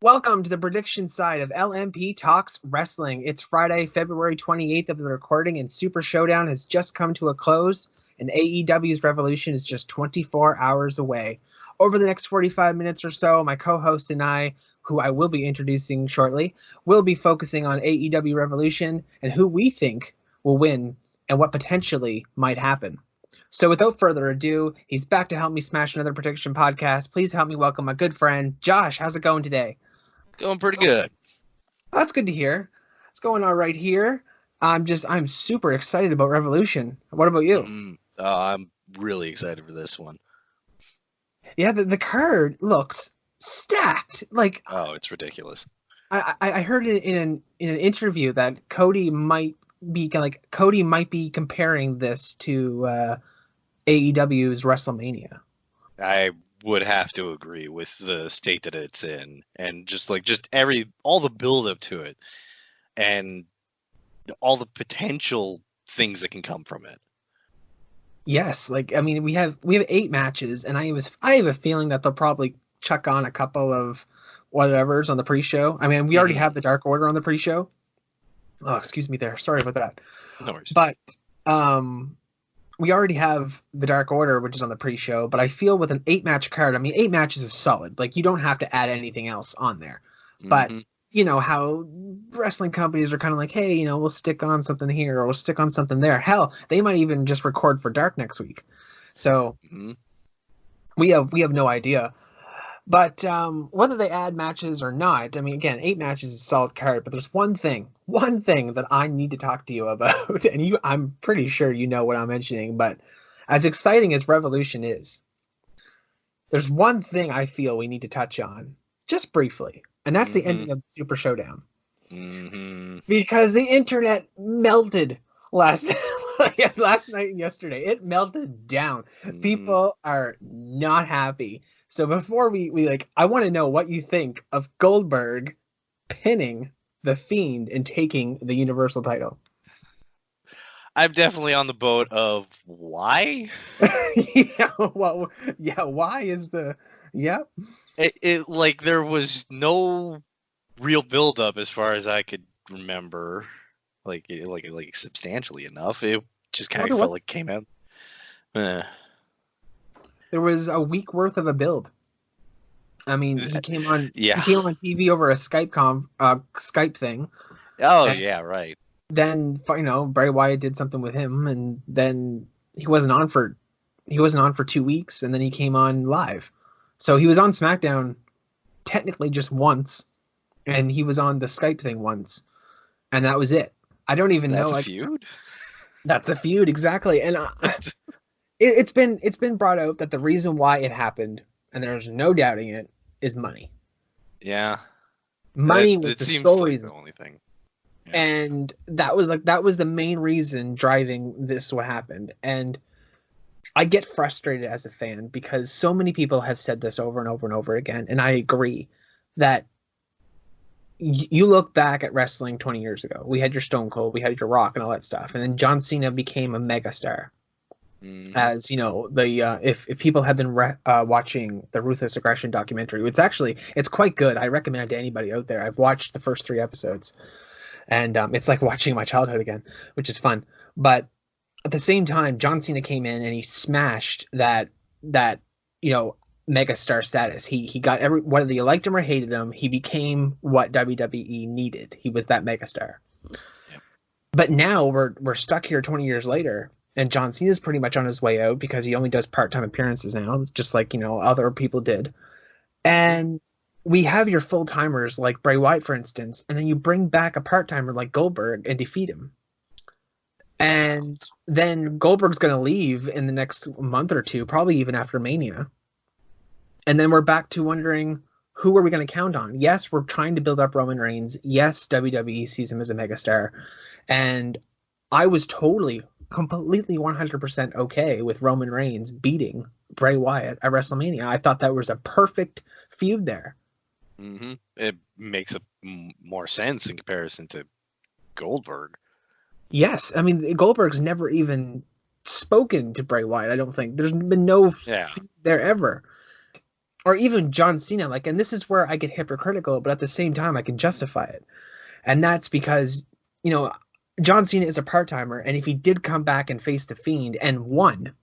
Welcome to the prediction side of LMP Talks Wrestling. It's Friday, February 28th of the recording, and Super Showdown has just come to a close, and AEW's Revolution is just 24 hours away. Over the next 45 minutes or so, my co-host and I, who I will be introducing shortly, will be focusing on AEW Revolution and who we think will win and what potentially might happen. So without further ado, he's back to help me smash another prediction podcast. Please help me welcome my good friend, Josh. How's it going today? Going pretty good. That's good to hear. It's going all right here. I'm super excited about Revolution. What about you? I'm really excited for this one. Yeah, the card looks stacked. Like, Oh, it's ridiculous. I heard in an interview that Cody might be comparing this to AEW's WrestleMania. I would have to agree with the state that it's in, and just all the build up to it, and all the potential things that can come from it. Yes, like I mean we have 8 matches, and I have a feeling that they'll probably chuck on a couple of whatever's on the pre-show. I mean, we already have the Dark Order on the pre-show. Oh, excuse me there. Sorry about that. No worries. But we already have the Dark Order, which is on the pre-show, but I feel with an 8-match card, I mean, 8 matches is solid. Like, you don't have to add anything else on there. But you know how wrestling companies are kind of like, hey, you know, we'll stick on something here or we'll stick on something there. Hell, they might even just record for Dark next week. So we have no idea. But whether they add matches or not, I mean, again, 8 matches is a solid card, but there's one thing that I need to talk to you about, and I'm pretty sure you know what I'm mentioning, but as exciting as Revolution is, there's one thing I feel we need to touch on, just briefly, and that's the ending of the Super Showdown. Because the internet melted last night and yesterday. It melted down. People are not happy. So before we I want to know what you think of Goldberg pinning the Fiend and taking the Universal title. I'm definitely on the boat of why. Why is the It like there was no real build up as far as I could remember, like substantially enough. It just kind of felt like it came out. There was a week worth of a build. I mean, he came on TV over a Skype thing. Oh, yeah, right. Then, you know, Bray Wyatt did something with him, and then he wasn't on for 2 weeks, and then he came on live. So he was on SmackDown technically just once, and he was on the Skype thing once, and that was it. I don't even know. That's a feud? That's a feud, exactly. And it's been brought out that the reason why it happened, and there's no doubting it, is money. Yeah. Money was the sole reason. The only thing. Yeah. And that was the main reason driving this what happened. And I get frustrated as a fan because so many people have said this over and over and over again, and I agree that you look back at wrestling 20 years ago. We had your Stone Cold, we had your Rock, and all that stuff, and then John Cena became a megastar. As you know, if people have been watching the Ruthless Aggression documentary, it's quite good. I recommend it to anybody out there. I've watched the first 3 episodes, and it's like watching my childhood again, which is fun. But at the same time, John Cena came in and he smashed that you know, megastar status. He got whether you liked him or hated him, he became what WWE needed. He was that megastar. Yep. But now we're stuck here 20 years later. And John Cena's pretty much on his way out because he only does part-time appearances now, just like, you know, other people did. And we have your full-timers like Bray Wyatt, for instance, and then you bring back a part-timer like Goldberg and defeat him. And then Goldberg's going to leave in the next month or two, probably even after Mania. And then we're back to wondering, who are we going to count on? Yes, we're trying to build up Roman Reigns. Yes, WWE sees him as a megastar. And I was completely 100% okay with Roman Reigns beating Bray Wyatt at WrestleMania. I thought that was a perfect feud there. It makes more sense in comparison to Goldberg. Yes, I mean, Goldberg's never even spoken to Bray Wyatt, I don't think. There's been no feud there ever. or even John Cena, like, and this is where I get hypocritical, but at the same time I can justify it. And that's because, you know, John Cena is a part-timer, and if he did come back and face the Fiend and won,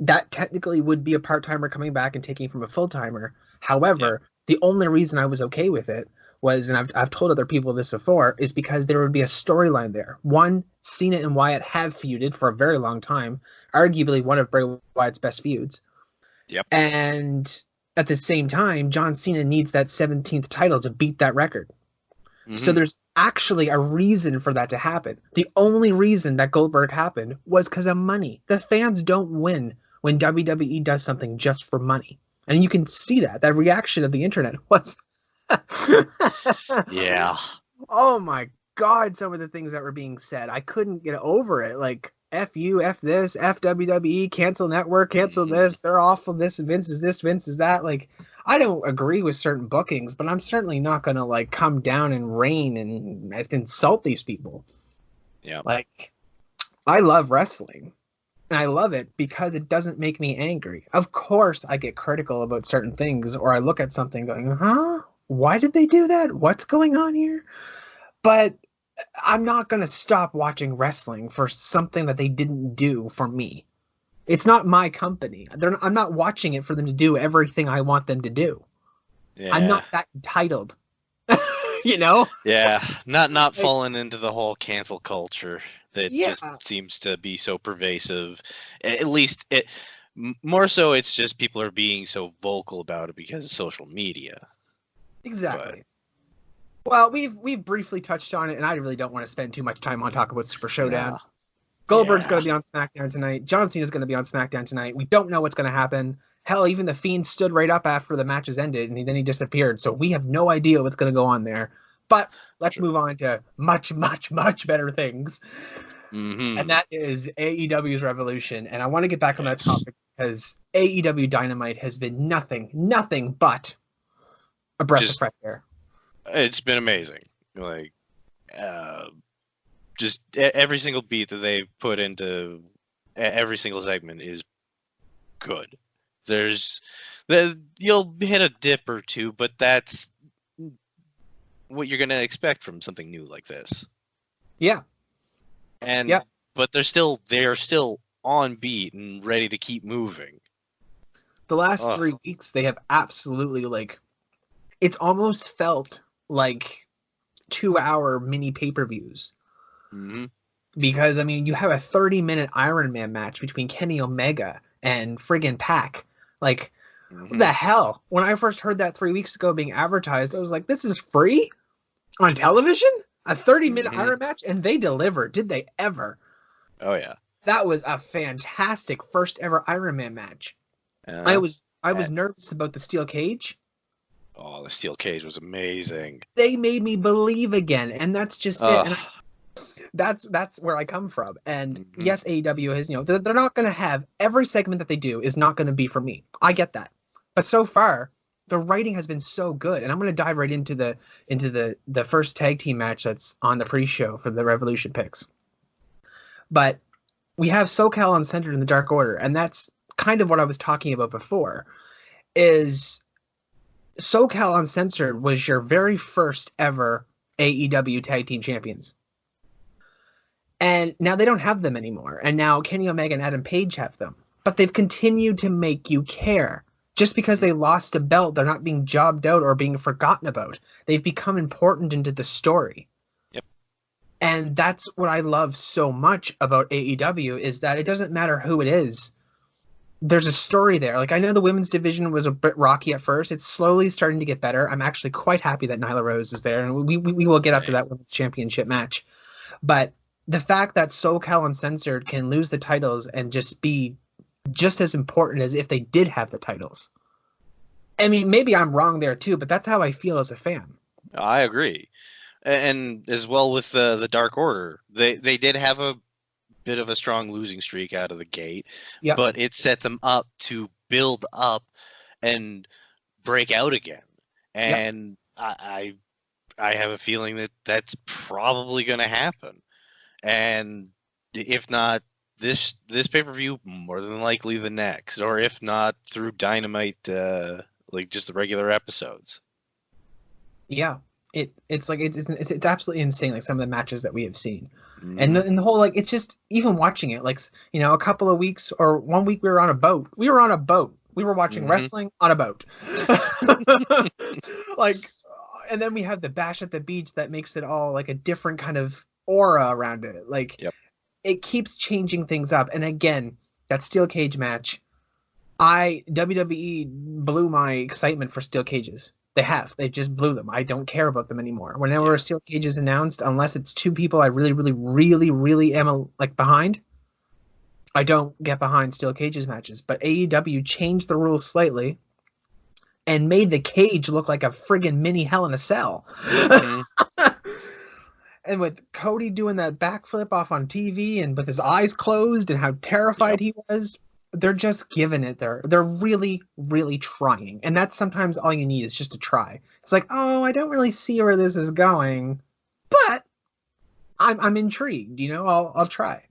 that technically would be a part-timer coming back and taking from a full-timer. However, the only reason I was okay with it was, and I've told other people this before, is because there would be a storyline there. One, Cena and Wyatt have feuded for a very long time, arguably one of Bray Wyatt's best feuds. Yep. And at the same time, John Cena needs that 17th title to beat that record. Mm-hmm. So there's actually a reason for that to happen. The only reason that Goldberg happened was because of money. The fans don't win when WWE does something just for money. And you can see that. That reaction of the internet was... Yeah. Oh my God, some of the things that were being said. I couldn't get over it. Like, F you, F this, F WWE, cancel network, cancel this, they're awful, this is that. Like, I don't agree with certain bookings, but I'm certainly not going to, like, come down and rain and insult these people. Yeah. Like, I love wrestling. And I love it because it doesn't make me angry. Of course, I get critical about certain things, or I look at something going, huh? Why did they do that? What's going on here? But I'm not going to stop watching wrestling for something that they didn't do for me. It's not my company. I'm not watching it for them to do everything I want them to do. Yeah. I'm not that entitled. You know? Yeah, not falling into the whole cancel culture that just seems to be so pervasive. At least more so it's just people are being so vocal about it because of social media. Exactly. But, well, we've briefly touched on it, and I really don't want to spend too much time on talking about Super ShowDown. Goldberg's going to be on SmackDown tonight. John Cena's going to be on SmackDown tonight. We don't know what's going to happen. Hell, even the Fiend stood right up after the matches ended, and then he disappeared. So we have no idea what's going to go on there. But let's move on to much, much, much better things. Mm-hmm. And that is AEW's Revolution. And I want to get back on that topic because AEW Dynamite has been nothing but a breath of fresh air. It's been amazing. Like, just every single beat that they put into every single segment is good. You'll hit a dip or two, but that's what you're gonna expect from something new like this. Yeah. But they're still on beat and ready to keep moving. The last 3 weeks, they have absolutely, like, it's almost felt like 2-hour mini pay-per-views. Mm-hmm. Because, I mean, you have a 30-minute Iron Man match between Kenny Omega and friggin' Pac. Like, what the hell? When I first heard that 3 weeks ago being advertised, I was like, this is free? On television? A 30-minute Iron match? And they delivered. Did they ever? Oh, yeah. That was a fantastic first ever Iron Man match. I was nervous about the steel cage. Oh, the steel cage was amazing. They made me believe again, and that's just it. And that's where I come from. And yes, AEW has, they're not going to have every segment that they do is not going to be for me. I get that. But so far, the writing has been so good. And I'm going to dive right into the first tag team match that's on the pre-show for the Revolution picks. But we have SoCal Uncensored in the Dark Order, and that's kind of what I was talking about before, is SoCal Uncensored was your very first ever AEW Tag Team Champions. And now they don't have them anymore. And now Kenny Omega and Adam Page have them. But they've continued to make you care. Just because they lost a belt, they're not being jobbed out or being forgotten about. They've become important into the story. Yep. And that's what I love so much about AEW, is that it doesn't matter who it is. There's a story there. Like, I know the women's division was a bit rocky at first. It's slowly starting to get better. I'm actually quite happy that Nyla Rose is there. And we will get up to that women's championship match. But the fact that SoCal Uncensored can lose the titles and just be just as important as if they did have the titles. I mean, maybe I'm wrong there too, but that's how I feel as a fan. I agree. And as well with the Dark Order, they did have a bit of a strong losing streak out of the gate, but it set them up to build up and break out again. And I have a feeling that that's probably going to happen. And if not this pay-per-view, more than likely the next, or if not through Dynamite, like just the regular episodes. Yeah, it's absolutely insane. Like some of the matches that we have seen, and the whole like it's just even watching it. Like a couple of weeks or 1 week we were on a boat. We were on a boat. We were watching wrestling on a boat. Like, and then we have the Bash at the Beach that makes it all like a different kind of aura around it. Like, it keeps changing things up. And again, that steel cage match, WWE blew my excitement for steel cages. They just blew them. I don't care about them anymore. Whenever a steel cage is announced, unless it's two people I really, really, really, really am like behind, I don't get behind steel cages matches. But AEW changed the rules slightly and made the cage look like a friggin' mini Hell in a Cell. And with Cody doing that backflip off on TV and with his eyes closed and how terrified he was, they're just giving it there. They're really, really trying. And that's sometimes all you need is just to try. It's like, oh, I don't really see where this is going, but I'm intrigued, I'll try.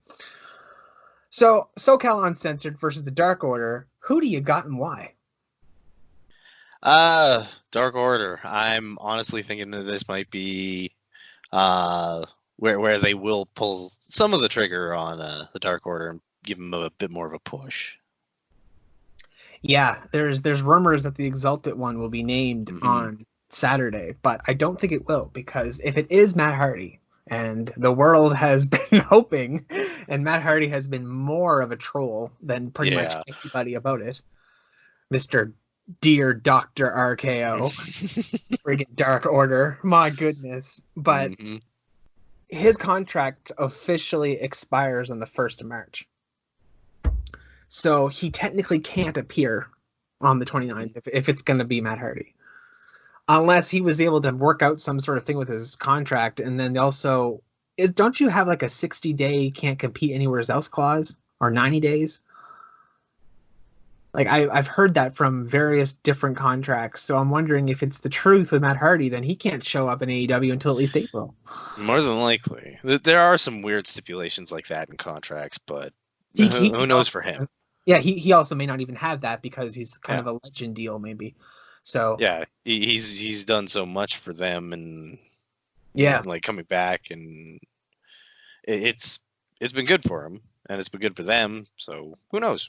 So SoCal Uncensored versus the Dark Order. Who do you got and why? Dark Order. I'm honestly thinking that this might be where they will pull some of the trigger on the Dark Order and give them a bit more of a push. Yeah, there's rumors that the Exalted One will be named on Saturday, but I don't think it will, because if it is Matt Hardy, and the world has been hoping, and Matt Hardy has been more of a troll than pretty much anybody about it, Mr. Dear Dr. RKO, friggin' Dark Order, my goodness. But his contract officially expires on the 1st of March. So he technically can't appear on the 29th if it's going to be Matt Hardy. Unless he was able to work out some sort of thing with his contract. And then also, don't you have like a 60-day can't compete anywhere else clause? Or 90 days? Like, I've heard that from various different contracts. So I'm wondering if it's the truth with Matt Hardy, then he can't show up in AEW until at least April. More than likely. There are some weird stipulations like that in contracts, but who knows for him? Yeah, he also may not even have that because he's kind of a legend deal, maybe. So yeah, he's done so much for them, and like coming back, and it's been good for him, and it's been good for them. So who knows?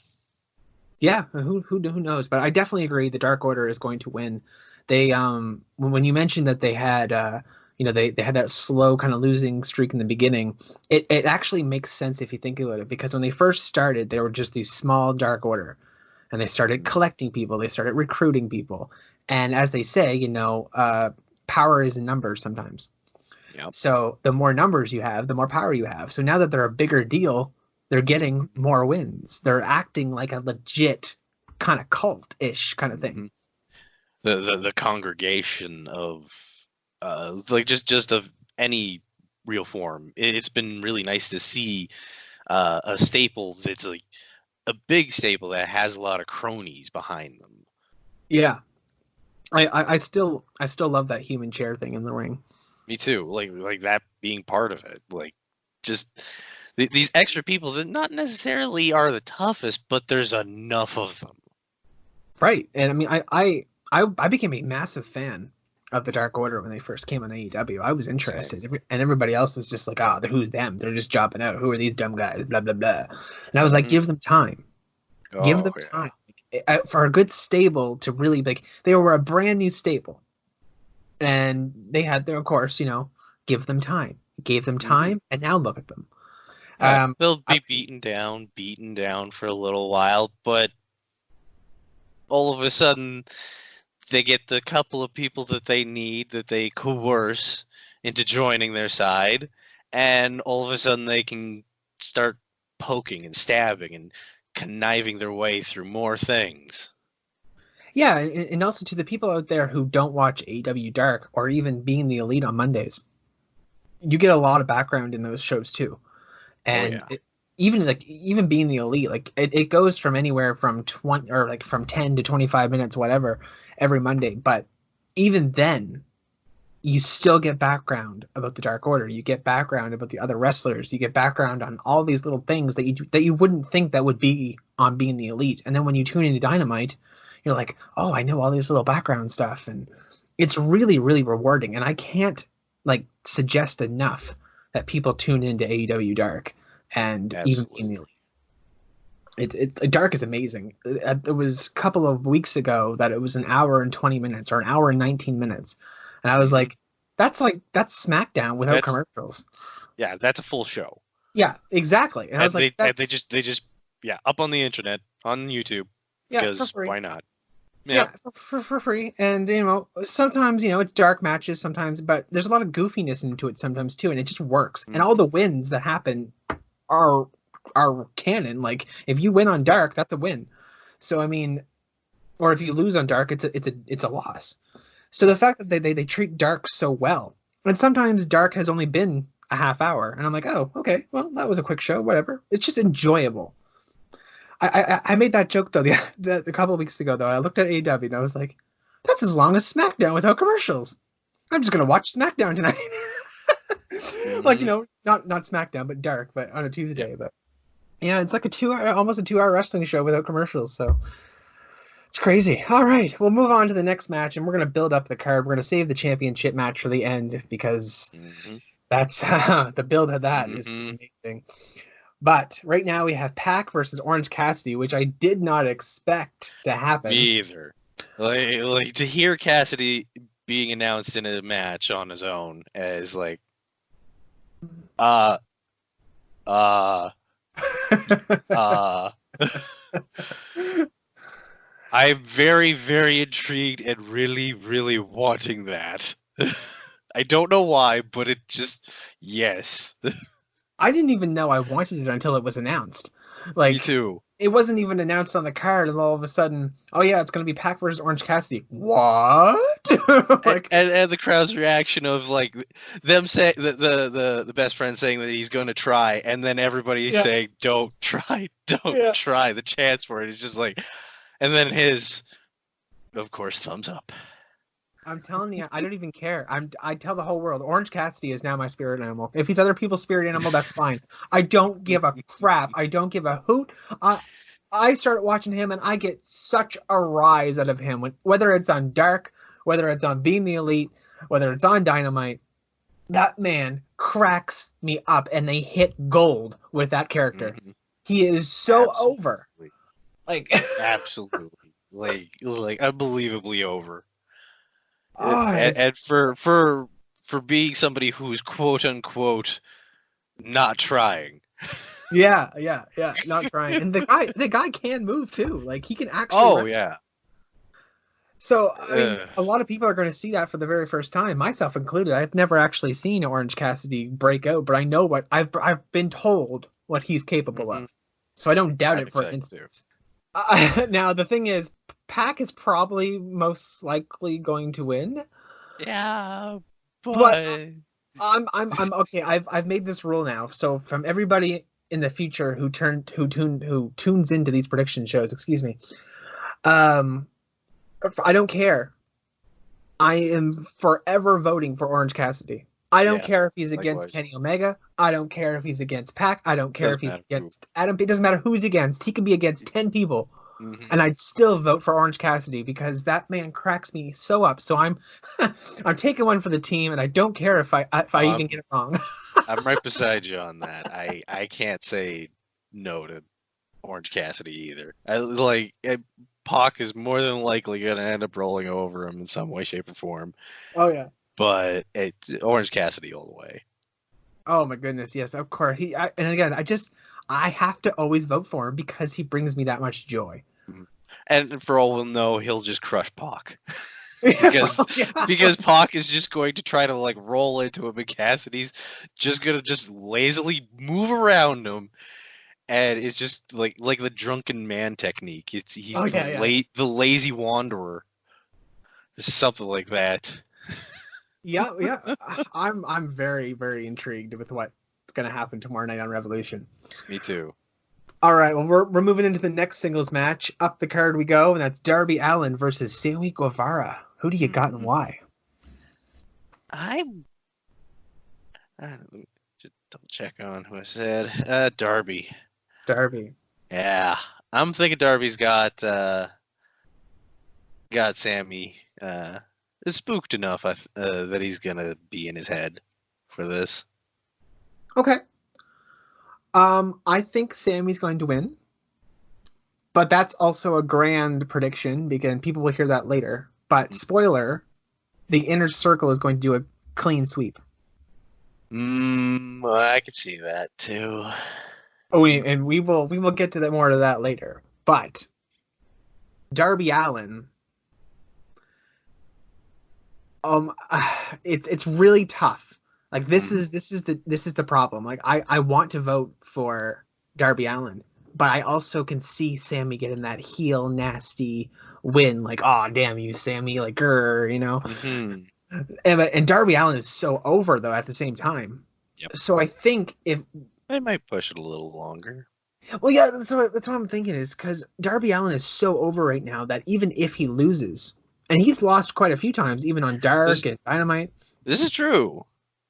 Yeah, who knows? But I definitely agree the Dark Order is going to win. They when you mentioned that they had they had that slow kind of losing streak in the beginning, it actually makes sense if you think about it, because when they first started, they were just these small Dark Order. And they started collecting people. They started recruiting people. And as they say, power is in numbers sometimes. Yep. So the more numbers you have, the more power you have. So now that they're a bigger deal, they're getting more wins. They're acting like a legit kind of cult-ish kind of thing. The congregation of like just of any real form. It's been really nice to see a staple that's like a big staple that has a lot of cronies behind them. Yeah. I still love that human chair thing in the ring. Me too. Like that being part of it. Like just these extra people that not necessarily are the toughest, but there's enough of them. Right. And I mean I became a massive fan of the Dark Order when they first came on AEW. I was interested, and everybody else was just like, who's them? They're just dropping out. Who are these dumb guys? Blah, blah, blah. And I was like, give them time. Give them time. For a good stable to really, like, they were a brand new stable. And they had their, of course, give them time. Gave them time, and now look at them. They'll be beaten down for a little while, but all of a sudden they get the couple of people that they need, that they coerce into joining their side, and all of a sudden they can start poking and stabbing and conniving their way through more things. Yeah, and also to the people out there who don't watch AEW Dark or even being the Elite on Mondays, you get a lot of background in those shows too. And even being the Elite, like it goes from anywhere from 20 or like from 10 to 25 minutes, whatever, every Monday. But even then, you still get background about the Dark Order. You get background about the other wrestlers. You get background on all these little things that you wouldn't think that would be on Being the Elite. And then when you tune into Dynamite, you're like, oh, I know all this little background stuff, and it's really, really rewarding. And I can't like suggest enough that people tune into AEW Dark and even Being the Elite. Dark is amazing. It was a couple of weeks ago that it was an hour and 20 minutes or an hour and 19 minutes. And I was like, that's SmackDown without commercials. Yeah, that's a full show. Yeah, exactly. And I was like, they just up on the internet, on YouTube, because why not? Yeah, for free. And, sometimes, it's dark matches sometimes, but there's a lot of goofiness into it sometimes too, and it just works. Mm-hmm. And all the wins that happen are canon. Like, if you win on Dark, that's a win. So, I mean, or if you lose on Dark, it's a loss. So the fact that they treat Dark so well, and sometimes Dark has only been a half hour, and I'm like, oh, okay, well, that was a quick show, whatever. It's just enjoyable. I made that joke though a couple of weeks ago though. I looked at AEW and I was like, that's as long as SmackDown without commercials. I'm just gonna watch SmackDown tonight. Like, not SmackDown, but Dark, but on a Tuesday. Yeah. But yeah, it's like almost a 2-hour wrestling show without commercials. So it's crazy. All right, we'll move on to the next match, and we're gonna build up the card. We're gonna save the championship match for the end because that's the build of that is amazing. But right now we have Pac versus Orange Cassidy, which I did not expect to happen. Me either. Like to hear Cassidy being announced in a match on his own as like, I'm very, very intrigued and really, really wanting that. I don't know why, but it just, yes. I didn't even know I wanted it until it was announced. Like, me too. It wasn't even announced on the card, and all of a sudden, oh yeah, it's going to be Pac versus Orange Cassidy. What? Like, and the crowd's reaction of like them saying the best friend saying that he's going to try, and then everybody saying don't try. The chance for it is just like, and then his, of course, thumbs up. I'm telling you, I don't even care. I tell the whole world, Orange Cassidy is now my spirit animal. If he's other people's spirit animal, that's fine. I don't give a crap. I don't give a hoot. I started watching him, and I get such a rise out of him. Whether it's on Dark, whether it's on Being the Elite, whether it's on Dynamite, that man cracks me up, and they hit gold with that character. Mm-hmm. He is so over. Like absolutely. Like unbelievably over. And for being somebody who's quote unquote not trying. Yeah, not trying. And the guy can move too. Like he can actually. Oh run. Yeah. So I mean, a lot of people are going to see that for the very first time, myself included. I've never actually seen Orange Cassidy break out, but I know what I've been told what he's capable of. So I don't doubt it for an instance. Now the thing is, Pac is probably most likely going to win. Yeah, but I'm okay. I've made this rule now. So from everybody in the future who tunes into these prediction shows, excuse me, I don't care. I am forever voting for Orange Cassidy. I don't care if he's against Kenny Omega. I don't care if he's against Pac. I don't care if he's against Adam. It doesn't matter who he's against. He could be against 10 people. Mm-hmm. And I'd still vote for Orange Cassidy because that man cracks me so up. So I'm taking one for the team, and I don't care if I even get it wrong. I'm right beside you on that. I can't say no to Orange Cassidy either. Pac is more than likely going to end up rolling over him in some way, shape, or form. Oh yeah. But it's Orange Cassidy all the way. Oh my goodness, yes, of course. And again, I have to always vote for him because he brings me that much joy. And for all we'll know, he'll just crush Pac. because Pac is just going to try to like roll into him, and Cassidy's just gonna just lazily move around him, and it's just like the drunken man technique. He's the lazy wanderer, something like that. Yeah. I'm very, very intrigued with what's gonna happen tomorrow night on Revolution. Me too. All right, well, we're moving into the next singles match. Up the card we go, and that's Darby Allin versus Sammy Guevara. Who do you got and why? I just double check on who I said. Darby. Darby. Yeah, I'm thinking Darby's got Sammy is spooked enough that he's gonna be in his head for this. Okay. I think Sammy's going to win, but that's also a grand prediction because people will hear that later. But spoiler, the Inner Circle is going to do a clean sweep. I could see that too. We will get to that more of that later. But Darby Allin, it's really tough. Like this is the problem. Like I want to vote for Darby Allin, but I also can see Sammy getting that heel nasty win. Like, oh damn you, Sammy, like grr, you know. Mm-hmm. And Darby Allin is so over though at the same time. Yep. So I think if I might push it a little longer. well, yeah, that's what I'm thinking is because Darby Allin is so over right now that even if he loses, and he's lost quite a few times, even on Dark and Dynamite. This is true.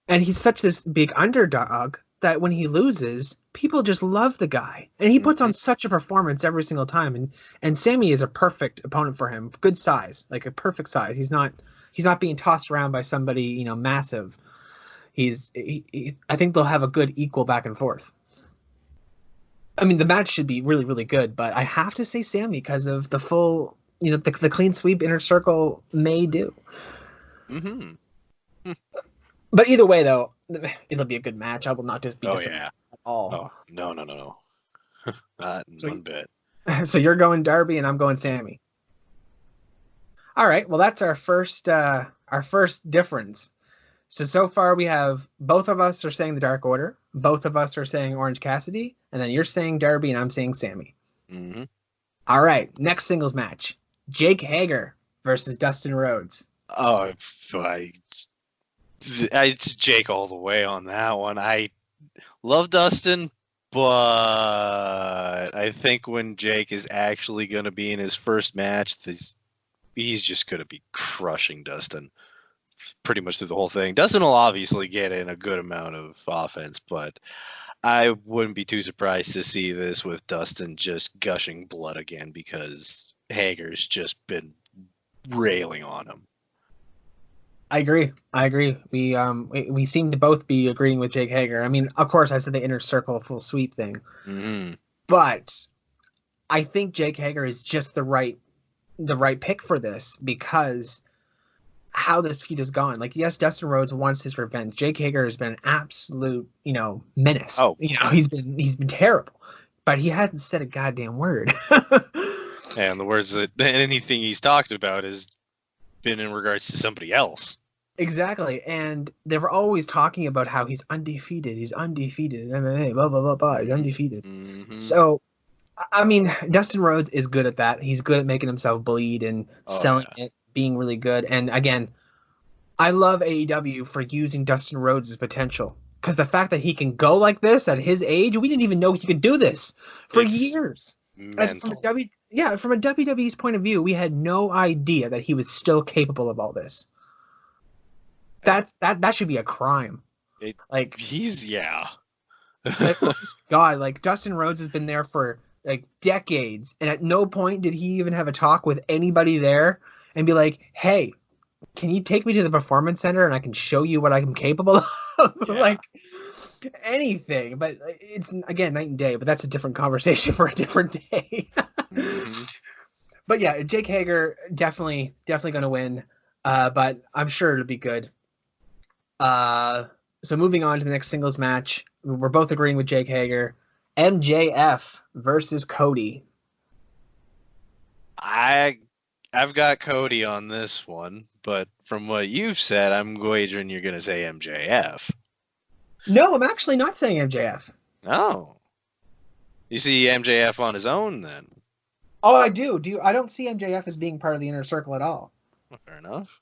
And he's such this big underdog that when he loses, people just love the guy. And he puts on such a performance every single time. And Sammy is a perfect opponent for him. Good size, like a perfect size. He's not being tossed around by somebody, you know, massive. I think they'll have a good equal back and forth. I mean, the match should be really, really good, but I have to say Sammy because of the full, you know, the clean sweep Inner Circle may do. Mm-hmm. But either way, though, it'll be a good match. I will not just be disappointed at all. Oh, no. Not in one bit. So you're going Darby and I'm going Sammy. All right. Well, that's our first difference. So far we have both of us are saying the Dark Order. Both of us are saying Orange Cassidy. And then you're saying Darby and I'm saying Sammy. Mm-hmm. All right. Next singles match. Jake Hager versus Dustin Rhodes. Oh, it's Jake all the way on that one. I love Dustin, but I think when Jake is actually going to be in his first match, he's just going to be crushing Dustin pretty much through the whole thing. Dustin will obviously get in a good amount of offense, but I wouldn't be too surprised to see this with Dustin just gushing blood again because Hager's just been railing on him. I agree. We seem to both be agreeing with Jake Hager. I mean, of course, I said the Inner Circle full sweep thing, but I think Jake Hager is just the right pick for this because how this feud has gone. Like, yes, Dustin Rhodes wants his revenge. Jake Hager has been an absolute, you know, menace. Oh, he's been terrible, but he hasn't said a goddamn word. And the words that anything he's talked about has been in regards to somebody else. Exactly, and they were always talking about how he's undefeated. He's undefeated in MMA, blah, blah, blah, blah. He's undefeated. Mm-hmm. So, I mean, Dustin Rhodes is good at that. He's good at making himself bleed and selling it, being really good. And again, I love AEW for using Dustin Rhodes' potential. Because the fact that he can go like this at his age, we didn't even know he could do this for years. From a WWE's point of view, we had no idea that he was still capable of all this. That should be a crime. God, like Dustin Rhodes has been there for like decades, and at no point did he even have a talk with anybody there and be like, "Hey, can you take me to the Performance Center and I can show you what I'm capable of?" Yeah. Like anything. But it's again night and day. But that's a different conversation for a different day. Mm-hmm. But yeah, Jake Hager definitely going to win. But I'm sure it'll be good. So moving on to the next singles match, we're both agreeing with Jake Hager. MJF versus Cody. I've got Cody on this one, but from what you've said, I'm wagering you're going to say MJF. No, I'm actually not saying MJF. No. You see MJF on his own then? Oh, I do. I don't see MJF as being part of the Inner Circle at all. Well, fair enough.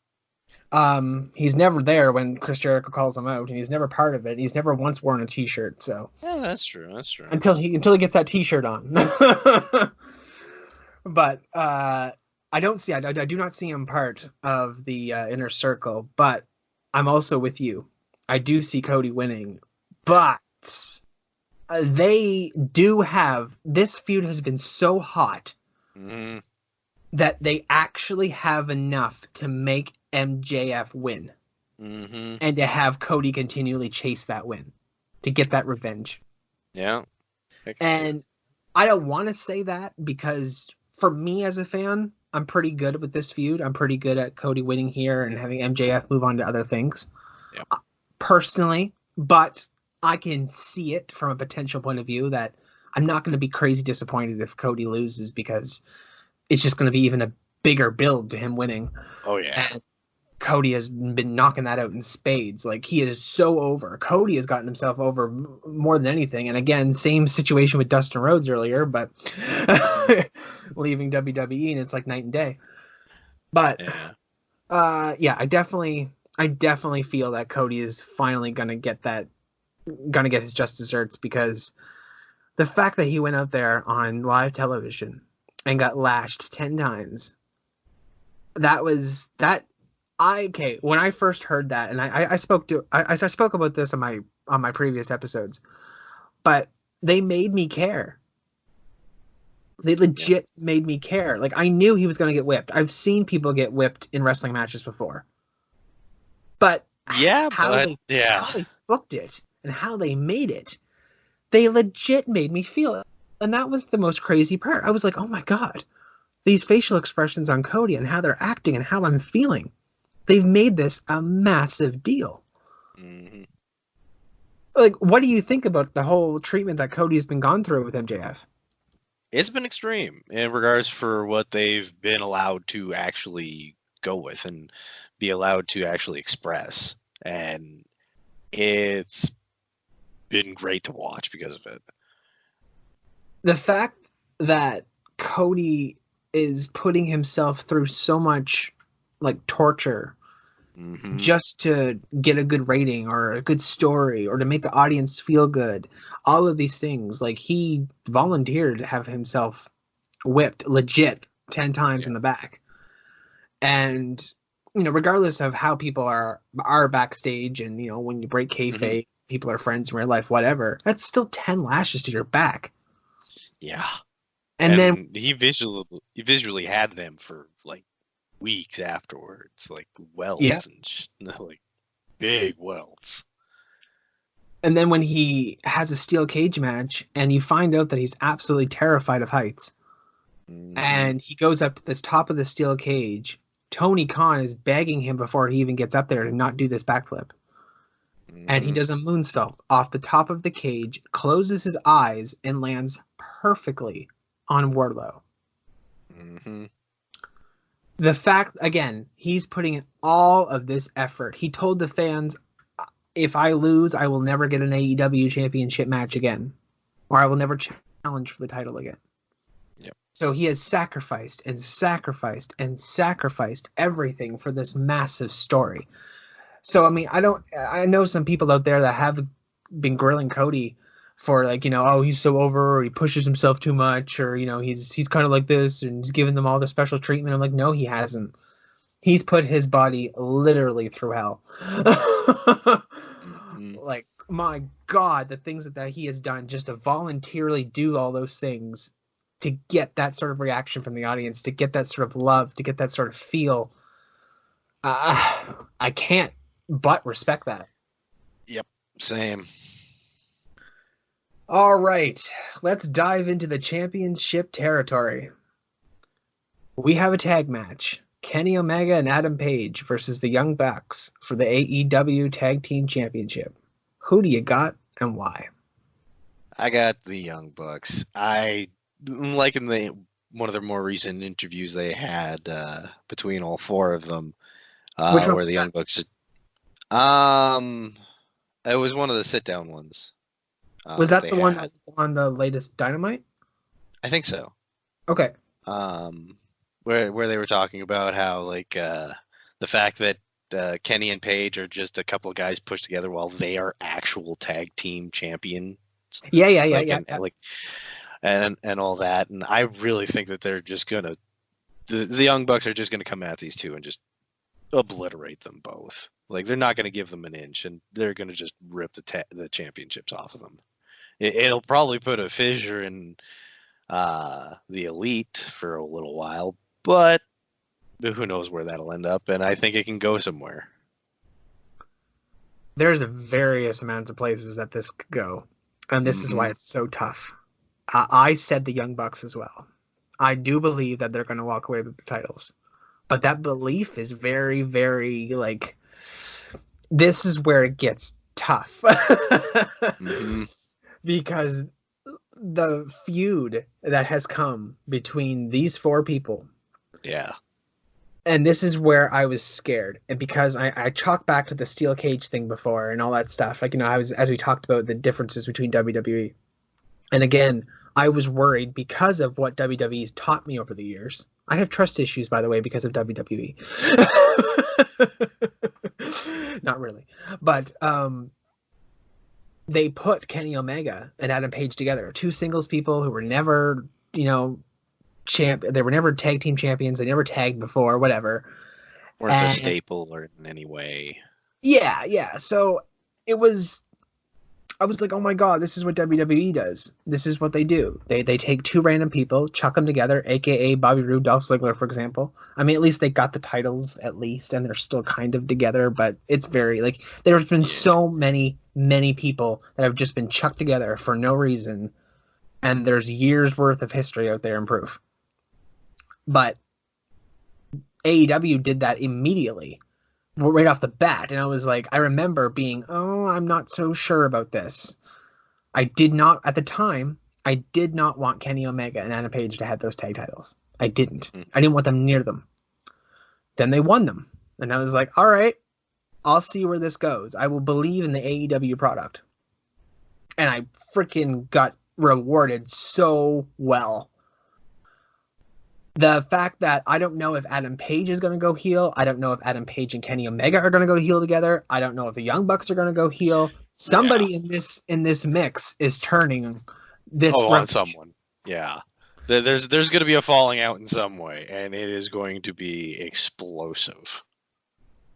He's never there when Chris Jericho calls him out, and he's never part of it. He's never once worn a T-shirt. So yeah, that's true. Until he gets that T-shirt on. But I do not see him part of the Inner Circle. But I'm also with you. I do see Cody winning, but they do have this feud has been so hot that they actually have enough to make MJF win and to have Cody continually chase that win to get that revenge. Yeah. And I don't want to say that because for me as a fan, I'm pretty good with this feud. I'm pretty good at Cody winning here and having MJF move on to other things. Yep. Personally, but I can see it from a potential point of view that I'm not going to be crazy disappointed if Cody loses because it's just going to be even a bigger build to him winning. Oh, yeah. And Cody has been knocking that out in spades. Like, he is so over. Cody has gotten himself over more than anything. And again, same situation with Dustin Rhodes earlier, but leaving WWE, and it's like night and day. But yeah, I definitely feel that Cody is finally gonna get his just desserts, because the fact that he went out there on live television and got lashed 10 times, when I first heard that, and I spoke about this on my previous episodes, but they made me care. They legit made me care. Like, I knew he was going to get whipped. I've seen people get whipped in wrestling matches before. But how they booked it and how they made it, they legit made me feel it. And that was the most crazy part. I was like, oh my God, these facial expressions on Cody and how they're acting and how I'm feeling. They've made this a massive deal. Mm-hmm. Like, what do you think about the whole treatment that Cody's been gone through with MJF? It's been extreme in regards for what they've been allowed to actually go with and be allowed to actually express. And it's been great to watch because of it. The fact that Cody is putting himself through so much like torture just to get a good rating or a good story or to make the audience feel good, all of these things, like, he volunteered to have himself whipped legit 10 times in the back. And, you know, regardless of how people are backstage, and, you know, when you break kayfabe, people are friends in real life, whatever, that's still 10 lashes to your back. Yeah. And then he visually had them for like weeks afterwards, like welts and like big welts. And then when he has a steel cage match and you find out that he's absolutely terrified of heights, and he goes up to this top of the steel cage, Tony Khan is begging him before he even gets up there to not do this backflip. And he does a moonsault off the top of the cage, closes his eyes, and lands perfectly on Wardlow. The fact, again, he's putting in all of this effort. He told the fans, if I lose, I will never get an AEW championship match again, or I will never challenge for the title again. Yep. So he has sacrificed and sacrificed and sacrificed everything for this massive story. So, I mean, I know some people out there that have been grilling Cody for, like, you know, oh, he's so over, or he pushes himself too much, or, you know, he's kind of like this and he's giving them all the special treatment. I'm like, no, he hasn't. He's put his body literally through hell. Like, my God, the things that he has done just to voluntarily do all those things to get that sort of reaction from the audience, to get that sort of love, to get that sort of feel. I can't but respect that. Yep, same. All right, let's dive into the championship territory. We have a tag match. Kenny Omega and Adam Page versus the Young Bucks for the AEW Tag Team Championship. Who do you got and why? I got the Young Bucks. I like in one of their more recent interviews they had between all four of them, where the Young Bucks. It was one of the sit-down ones. Was that the one that was on the latest Dynamite? I think so. Okay. Where they were talking about how, like, the fact that Kenny and Page are just a couple of guys pushed together while they are actual tag team champions. Yeah. And all that. And I really think that they're just gonna the Young Bucks are just gonna come at these two and just obliterate them both. Like, they're not going to give them an inch, and they're going to just rip the championships off of them. It'll probably put a fissure in the Elite for a little while, but who knows where that'll end up, and I think it can go somewhere. There's various amounts of places that this could go, and this is why it's so tough. I said the Young Bucks as well. I do believe that they're going to walk away with the titles, but that belief is very, very, like, this is where it gets tough. Because the feud that has come between these four people. Yeah. And this is where I was scared. And because I chalk back to the steel cage thing before and all that stuff. Like, as we talked about the differences between WWE. And again, I was worried because of what WWE's taught me over the years. I have trust issues, by the way, because of WWE. Not really. But they put Kenny Omega and Adam Page together. Two singles people who were never, they were never tag team champions. They never tagged before, whatever. Weren't a staple or in any way. Yeah. So I was like, oh my God, this is what WWE does. This is what they do. They take two random people, chuck them together, aka Bobby Roode, Dolph Ziggler, for example. I mean, at least they got the titles, at least, and they're still kind of together, but it's very, like, there's been so many people that have just been chucked together for no reason, and there's years worth of history out there and proof. But AEW did that immediately, right off the bat, and I was like, I remember being, I'm not so sure about this. At the time, I did not want Kenny Omega and Adam Page to have those tag titles. I didn't. I didn't want them near them. Then they won them, and I was like, all right, I'll see where this goes. I will believe in the AEW product. And I freaking got rewarded so well. The fact that I don't know if Adam Page is going to go heel. I don't know if Adam Page and Kenny Omega are going to go heel together. I don't know if the Young Bucks are going to go heel. Somebody in this mix is turning this on someone. Yeah. There's going to be a falling out in some way, and it is going to be explosive.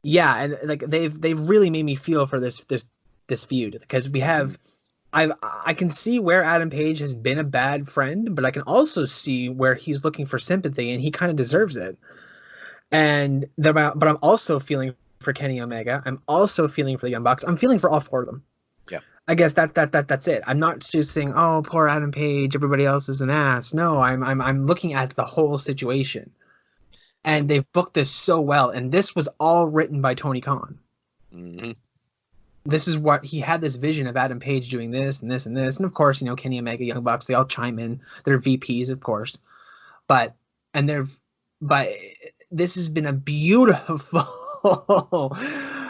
Yeah, and like they've really made me feel for this feud, because we have I can see where Adam Page has been a bad friend, but I can also see where he's looking for sympathy, and he kind of deserves it. But I'm also feeling for Kenny Omega. I'm also feeling for the Young Bucks. I'm feeling for all four of them. Yeah. I guess that's it. I'm not just saying, oh, poor Adam Page, everybody else is an ass. No, I'm looking at the whole situation. And they've booked this so well, and this was all written by Tony Khan. Mm-hmm. This is what he had, this vision of Adam Page doing this and this and this. And of course, Kenny Omega, Young Bucks, they all chime in. They're VPs, of course. But this has been a beautiful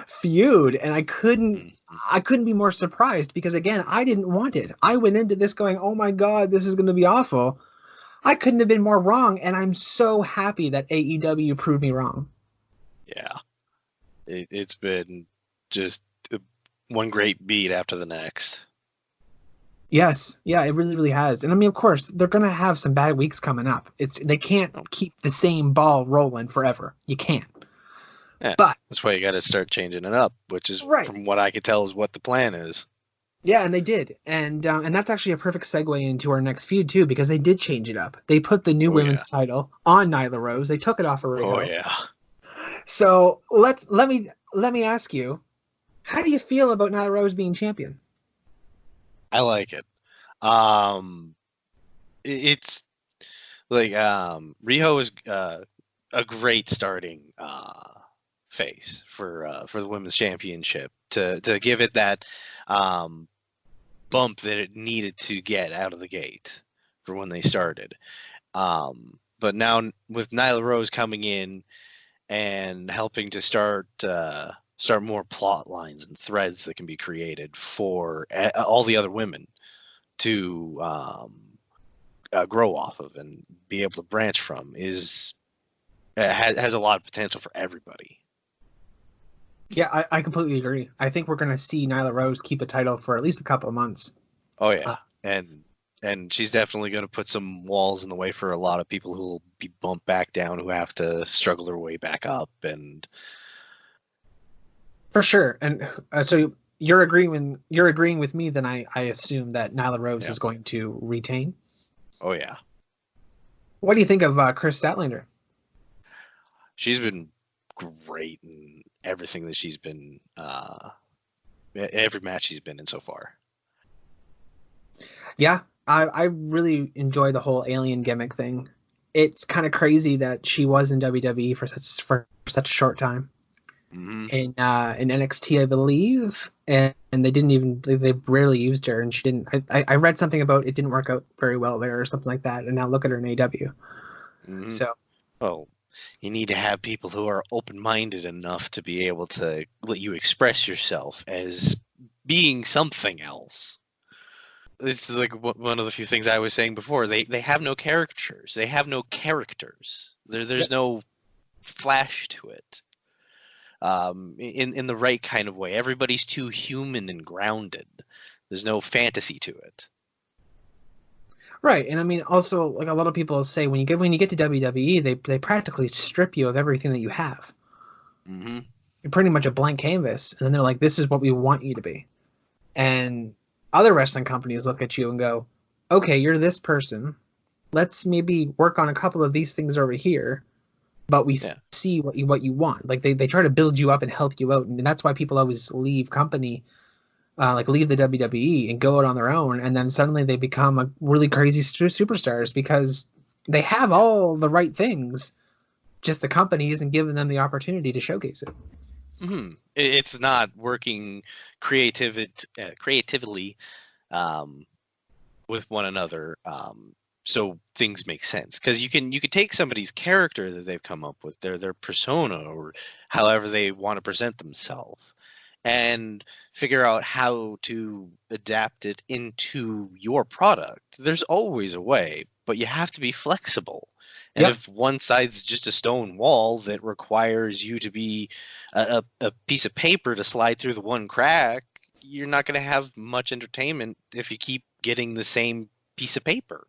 feud. And I couldn't be more surprised, because again, I didn't want it. I went into this going, oh my God, this is going to be awful. I couldn't have been more wrong. And I'm so happy that AEW proved me wrong. Yeah. It's been just one great beat after the next. Yes, yeah, it really, really has. And I mean, of course, they're gonna have some bad weeks coming up. They can't keep the same ball rolling forever. You can't. Yeah, but that's why you got to start changing it up, which is from what I could tell is what the plan is. Yeah, and they did, and that's actually a perfect segue into our next feud too, because they did change it up. They put the new women's title on Nyla Rose. They took it off of Riho. Oh yeah. So let me ask you, how do you feel about Nyla Rose being champion? I like it. It's like Riho is a great starting face for the women's championship to give it that bump that it needed to get out of the gate for when they started. But now with Nyla Rose coming in and helping to start more plot lines and threads that can be created for all the other women to grow off of and be able to branch from has a lot of potential for everybody. Yeah, I completely agree. I think we're going to see Nyla Rose keep a title for at least a couple of months. Oh, yeah. And she's definitely going to put some walls in the way for a lot of people who will be bumped back down, who have to struggle their way back up. And For sure. And so you're agreeing with me, then I assume that Nyla Rose is going to retain. Oh yeah. What do you think of Chris Statlander? She's been great in everything that she's been every match she's been in so far. Yeah, I really enjoy the whole alien gimmick thing. It's kind of crazy that she was in WWE for such a short time. Mm-hmm. In NXT, I believe, and they rarely used her, and she didn't. I read something about it didn't work out very well there or something like that, and now look at her in AEW. Mm-hmm. So, well, you need to have people who are open-minded enough to be able to let you express yourself as being something else. This is like one of the few things I was saying before. They have no caricatures. They have no characters. There's no flash to it. In the right kind of way. Everybody's too human and grounded. There's no fantasy to it. Right, and I mean also like a lot of people say when you get to WWE, they practically strip you of everything that you have. Mm-hmm. You're pretty much a blank canvas, and then they're like, "This is what we want you to be." And other wrestling companies look at you and go, "Okay, you're this person. Let's maybe work on a couple of these things over here." But we see what you want. Like they try to build you up and help you out, and that's why people always leave company, like leave the WWE and go out on their own, and then suddenly they become a really crazy superstars because they have all the right things, just the company isn't giving them the opportunity to showcase it. Mm-hmm. It's not working creatively with one another. So things make sense because you can take somebody's character that they've come up with, their persona, or however they want to present themselves, and figure out how to adapt it into your product. There's always a way, but you have to be flexible. And if one side's just a stone wall that requires you to be a piece of paper to slide through the one crack, you're not going to have much entertainment if you keep getting the same piece of paper.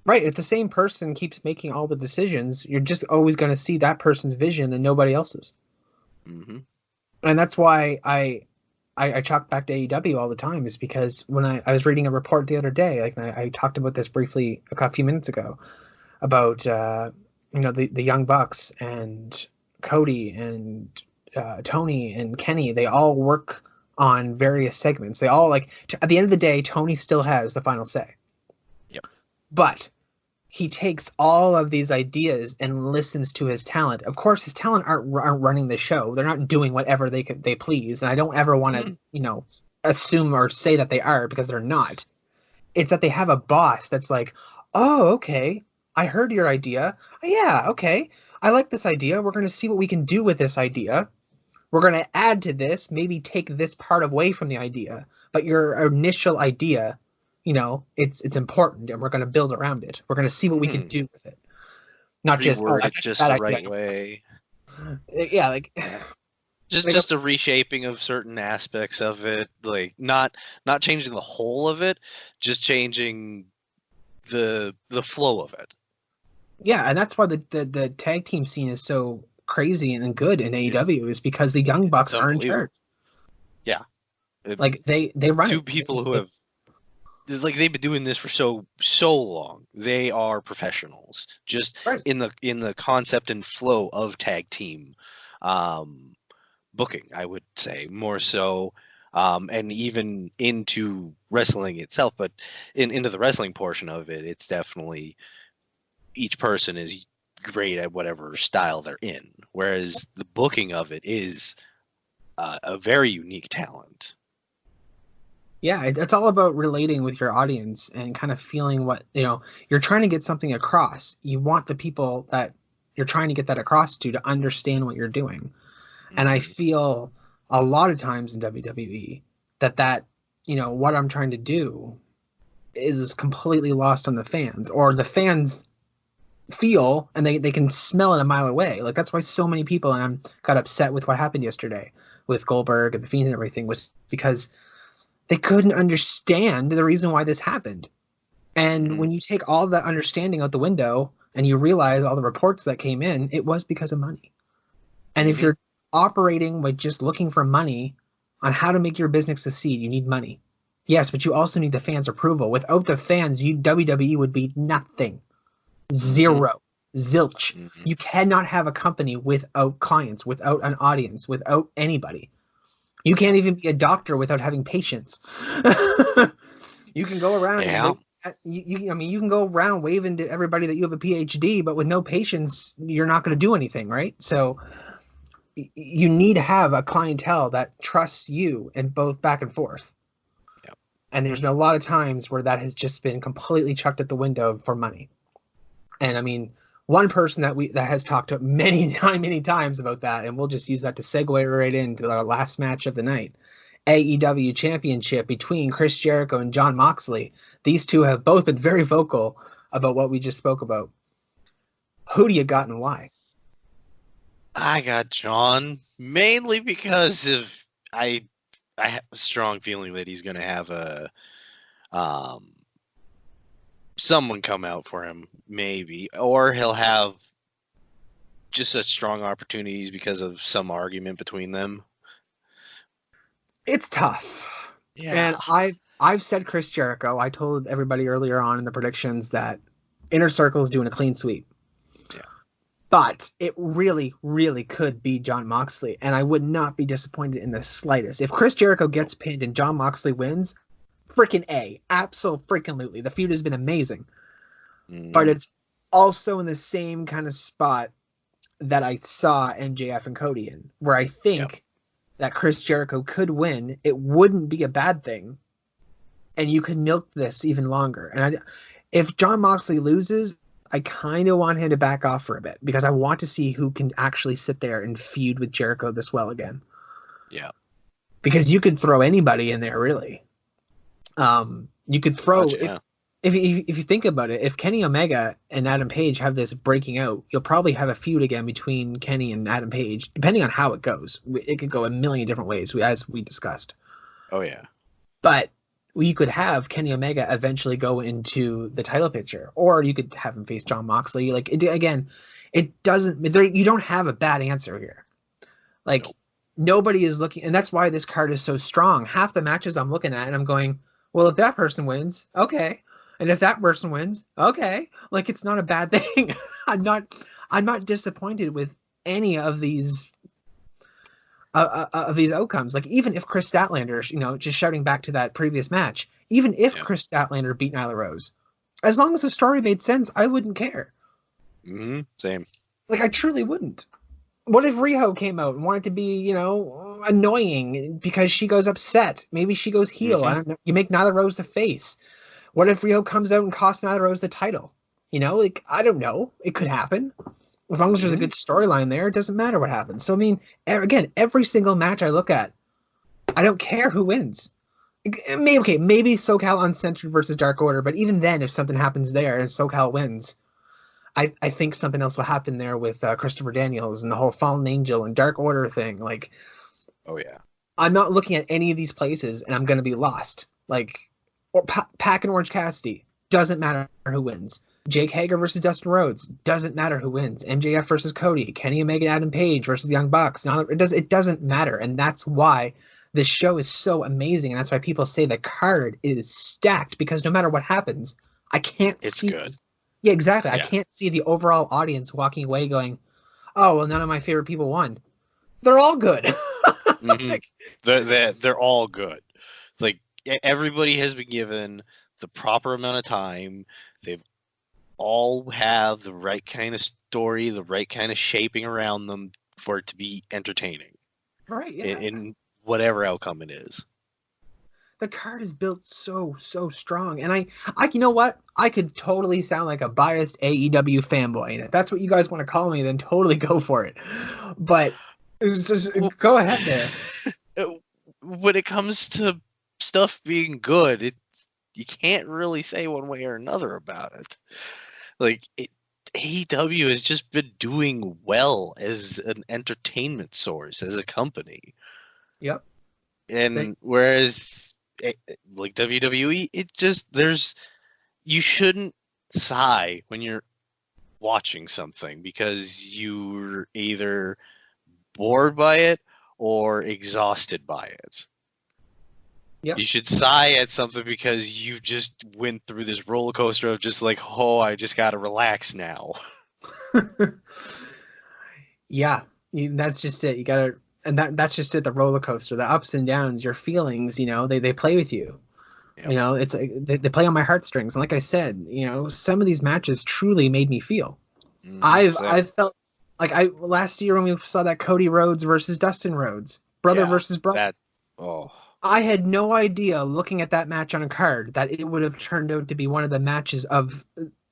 Right. If the same person keeps making all the decisions, you're just always going to see that person's vision and nobody else's. Mm-hmm. And that's why I chalk back to AEW all the time, is because when I was reading a report the other day, like I talked about this briefly a few minutes ago, about the Young Bucks and Cody and Tony and Kenny. They all work on various segments. They all at the end of the day, Tony still has the final say. Yep. But he takes all of these ideas and listens to his talent. Of course, his talent aren't running the show. They're not doing whatever they please. And I don't ever want to, assume or say that they are, because they're not. It's that they have a boss that's like, oh, okay, I heard your idea. Yeah, okay, I like this idea. We're going to see what we can do with this idea. We're going to add to this, maybe take this part away from the idea. But your initial idea, it's important, and we're going to build around it. We're going to see what we can do with it. Not just it just the right way. Yeah, just a reshaping of certain aspects of it, like not changing the whole of it, just changing the flow of it. Yeah, and that's why the tag team scene is so crazy and good in AEW, is because the Young Bucks are in charge. Yeah, they run two people who have. It's like they've been doing this for so long. They are professionals, just in the concept and flow of tag team booking, I would say, more so, and even into wrestling itself. But into the wrestling portion of it, it's definitely each person is great at whatever style they're in, whereas the booking of it is a very unique talent. Yeah, it's all about relating with your audience and kind of feeling what, you're trying to get something across. You want the people that you're trying to get that across to understand what you're doing. Mm-hmm. And I feel a lot of times in WWE that what I'm trying to do is completely lost on the fans, or the fans feel and they can smell it a mile away. Like, that's why so many people, and I got upset with what happened yesterday with Goldberg and the Fiend and everything, was because they couldn't understand the reason why this happened. And when you take all that understanding out the window and you realize all the reports that came in, it was because of money. And if you're operating with just looking for money on how to make your business succeed, you need money. Yes, but you also need the fans' approval. Without the fans, WWE would be nothing. Zero. Zilch. You cannot have a company without clients, without an audience, without anybody. You can't even be a doctor without having patients. You can go around and you can go around waving to everybody that you have a PhD, but with no patients, you're not going to do anything, right? So you need to have a clientele that trusts you and both back and forth. Yep. And there's been a lot of times where that has just been completely chucked at the window for money. And I mean, one person that has talked to many times about that, and we'll just use that to segue right into our last match of the night. AEW Championship between Chris Jericho and Jon Moxley. These two have both been very vocal about what we just spoke about. Who do you got and why? I got Jon, mainly because I have a strong feeling that he's going to have a someone come out for him, maybe, or he'll have just such strong opportunities because of some argument between them. It's tough. Yeah. And I've said Chris Jericho. I told everybody earlier on in the predictions that Inner Circle is doing a clean sweep. Yeah. But it really, really could be Jon Moxley, and I would not be disappointed in the slightest. If Chris Jericho gets pinned and Jon Moxley wins, freaking A. Absolutely. The feud has been amazing. But it's also in the same kind of spot that I saw MJF and Cody in, where I think that Chris Jericho could win. It wouldn't be a bad thing, and you could milk this even longer. And if Jon Moxley loses, I kind of want him to back off for a bit, because I want to see who can actually sit there and feud with Jericho this well again. Yeah. Because you could throw anybody in there, really. You could throw... If you think about it, if Kenny Omega and Adam Page have this breaking out, you'll probably have a feud again between Kenny and Adam Page, depending on how it goes. It could go a million different ways, as we discussed. Oh, yeah. But you could have Kenny Omega eventually go into the title picture, or you could have him face Jon Moxley. Like, it doesn't... You don't have a bad answer here. Like, nobody is looking... And that's why this card is so strong. Half the matches I'm looking at, and I'm going, well, if that person wins, okay. And if that person wins, okay. Like, it's not a bad thing. I'm not disappointed with any of these outcomes. Like, even if Chris Statlander, just shouting back to that previous match, even if Chris Statlander beat Nyla Rose, as long as the story made sense, I wouldn't care. Same. Like, I truly wouldn't. What if Riho came out and wanted to be, annoying because she goes upset? Maybe she goes heel. I don't know. You make Nyla Rose the face. What if Riho comes out and costs Nyla Rose the title? I don't know. It could happen. As long as there's a good storyline there, it doesn't matter what happens. So, I mean, again, every single match I look at, I don't care who wins. Maybe SoCal Uncensored versus Dark Order, but even then, if something happens there and SoCal wins, I think something else will happen there with Christopher Daniels and the whole Fallen Angel and Dark Order thing. Like, oh, yeah. I'm not looking at any of these places, and I'm going to be lost. Like... Or Pac and Orange Cassidy, doesn't matter who wins. Jake Hager versus Dustin Rhodes, doesn't matter who wins. MJF versus Cody, Kenny Omega, Adam Page versus the Young Bucks. It doesn't matter, and that's why this show is so amazing, and that's why people say the card is stacked, because no matter what happens, I can't see... It's good. Yeah, exactly. Yeah. I can't see the overall audience walking away going, oh, well, none of my favorite people won. They're all good. They're all good. Like, everybody has been given the proper amount of time. They've all have the right kind of story, the right kind of shaping around them for it to be entertaining. Right, yeah. In whatever outcome it is. The card is built so strong. And I you know what? I could totally sound like a biased AEW fanboy. And if that's what you guys want to call me, then totally go for it. But go ahead there. When it comes to stuff being good, you can't really say one way or another about it. Like, AEW has just been doing well as an entertainment source, as a company. Yep. And whereas, like, WWE, you shouldn't sigh when you're watching something, because you're either bored by it or exhausted by it. Yep. You should sigh at something because you just went through this roller coaster of just like, oh, I just gotta relax now. Yeah, that's just it. You gotta, and that's just it. The roller coaster, the ups and downs, your feelings. They play with you. Yep. It's like they play on my heartstrings. And like I said, some of these matches truly made me feel. I've felt like last year when we saw that Cody Rhodes versus Dustin Rhodes, brother versus brother. I had no idea looking at that match on a card that it would have turned out to be one of the matches of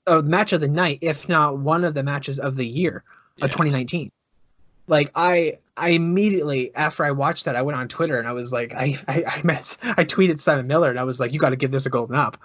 match of the night, if not one of the matches of the year of 2019. Like I immediately after I watched that, I went on Twitter and I was like, I tweeted Simon Miller and I was like, you got to give this a golden up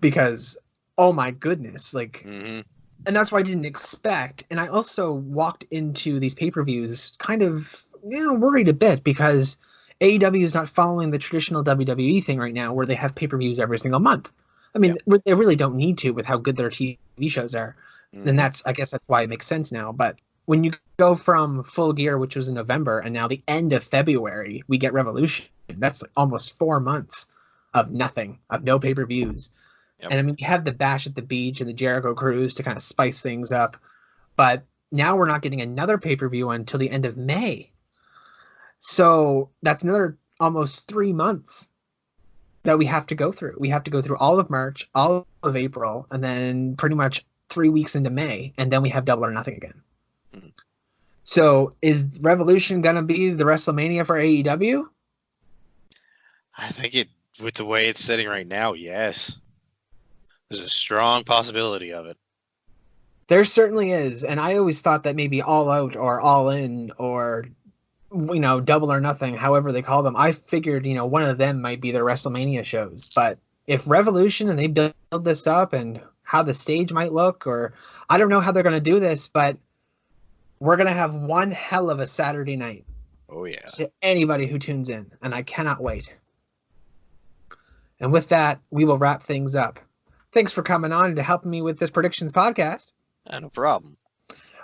because oh my goodness, like, and that's what I didn't expect. And I also walked into these pay-per-views kind of worried a bit because AEW is not following the traditional WWE thing right now where they have pay-per-views every single month. I mean, they really don't need to with how good their TV shows are. And I guess that's why it makes sense now. But when you go from Full Gear, which was in November, and now the end of February, we get Revolution. That's like almost 4 months of nothing, of no pay-per-views. Yep. And I mean, we have the Bash at the Beach and the Jericho Cruise to kind of spice things up. But now we're not getting another pay-per-view until the end of May. So that's another almost 3 months that we have to go through. We have to go through all of March, all of April, and then pretty much 3 weeks into May, and then we have Double or Nothing again. Mm-hmm. So is Revolution going to be the WrestleMania for AEW? I think with the way it's sitting right now, yes. There's a strong possibility of it. There certainly is, and I always thought that maybe All Out or All In or Double or Nothing, however they call them, I figured, one of them might be their WrestleMania shows. But if Revolution and they build this up and how the stage might look, or I don't know how they're going to do this, but we're going to have one hell of a Saturday night. Oh, yeah. To anybody who tunes in, and I cannot wait. And with that, we will wrap things up. Thanks for coming on and to helping me with this predictions podcast. No problem.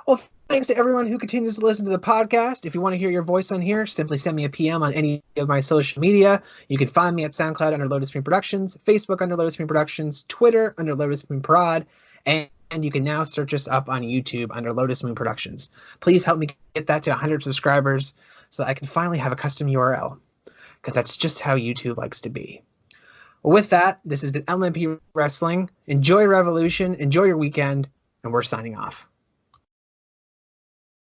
Well, thanks to everyone who continues to listen to the podcast. If you want to hear your voice on here, simply send me a PM on any of my social media. You can find me at SoundCloud under Lotus Spring Productions, Facebook under Lotus Spring Productions, Twitter under Lotus Spring Prod, and you can now search us up on YouTube under Lotus Moon Productions. Please help me get that to 100 subscribers so that I can finally have a custom URL, because that's just how YouTube likes to be. Well, with that, this has been LMP Wrestling. Enjoy Revolution, enjoy your weekend, and we're signing off.